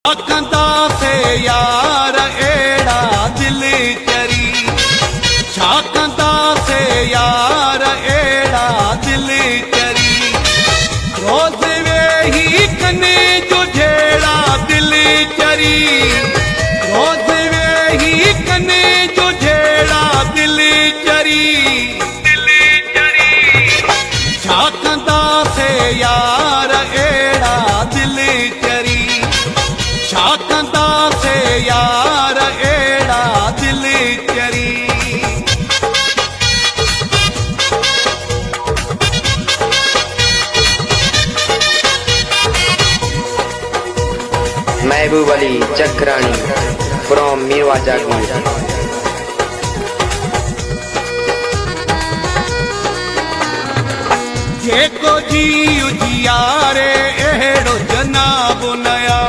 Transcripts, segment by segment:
कंदा से यार एड़ा दिल चरी, छा कंदा से यार एड़ा दिल चरी, रोज़ वेही कने जो झेड़ा दिल चरी, रोज़ वेही कने जो झेड़ा दिल चरी, छा कंदा से यार एड़ा दिल चरी, छा कंदा से यार एड़ा दिल चरी। महबूब अली चक्रानी फ्रॉम मीरवा जागीर। जेको जी उजियारे एड़ो जनाब नया,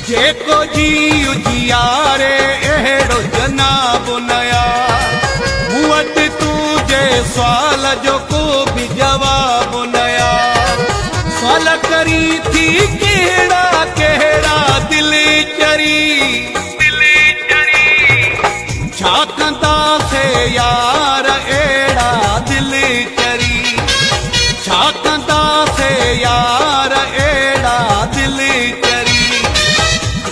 जेको जी उजियारे एड़ो जनाब नया, मूं वटि तुझे सवाल जो को भी जवाब नया, सवाल करी थी केड़ा केड़ा दिल चरी, छा कंदा से यार एड़ा दिल चरी, छा कंदा से यार एड़ा दिल चरी,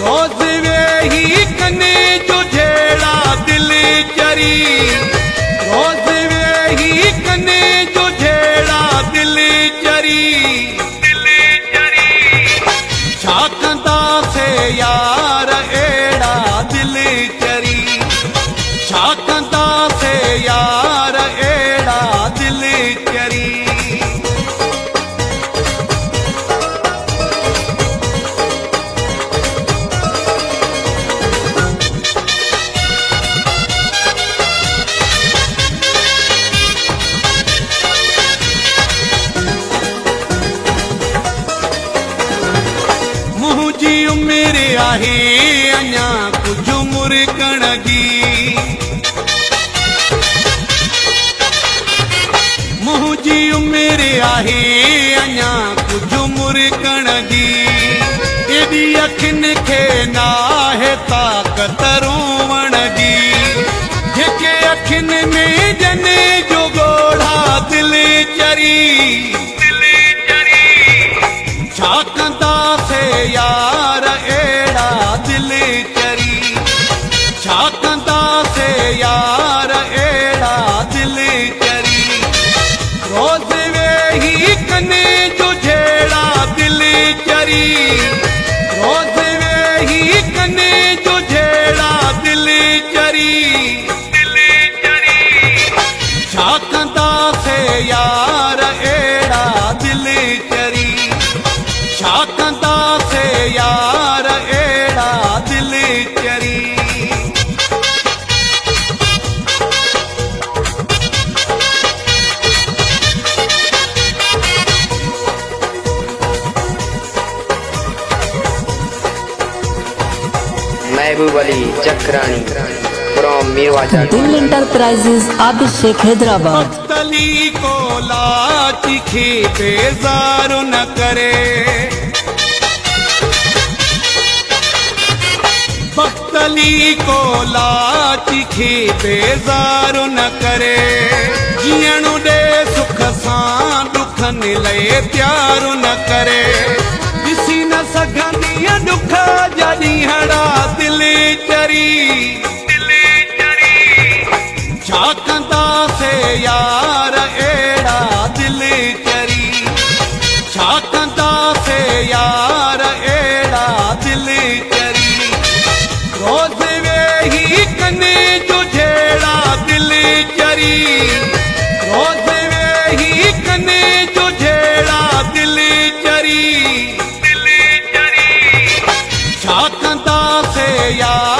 रोज़ वेही कने जो झेड़ा दिल चरी, रोज़ वेही कने जो झेड़ा दिल चरी, छा कंदा से यार एड़ा दिल चरी, छा कंदा से यार एड़ा दिल चरी। मुंहिंजी उमिरि आहे अञा कुझु मुरकण जी, मुंहिंजी उमिरि आहे अञा कुझु मुरकण जी, एॾी अखियुनि खे नाहे ताक़त रोवण जी, जेके अखियुनि में जने जो ॻोढ़ा दिल चरी, छा कंदा से यार एड़ा दिल चरी, छा कंदा से यार एड़ा दिल चरी, रोज़ वेही कने जो झेड़ा दिल चरी, रोज़ वेही कने जो झेड़ा दिल चरी, छा कंदा से यार एड़ा दिल चरी, छा कंदा से यार एड़ा दिल चरी। महबूब अली चक्रानी फ्रॉम मीरवा जागीर। दिल इंटरप्राइजेज अभिषेक हैदराबाद। बख्तली को लाचिखे बेजार न करे, बख्तली को लाचिखे बेजार न करे, जीअणु ॾे सुख सां दुखनि लए प्यार न करे, ॾिसी न सघंदी दुख जा ॾींहड़ा दिल चरी, छा कंदा से यार एड़ा दिल चरी, छा कंदा से यार एड़ा दिल चरी, रोज़ वेही कने जो झेड़ा दिल चरी, रोज़ वेही कने जो झेड़ा दिल चरी, छा कंदा से यार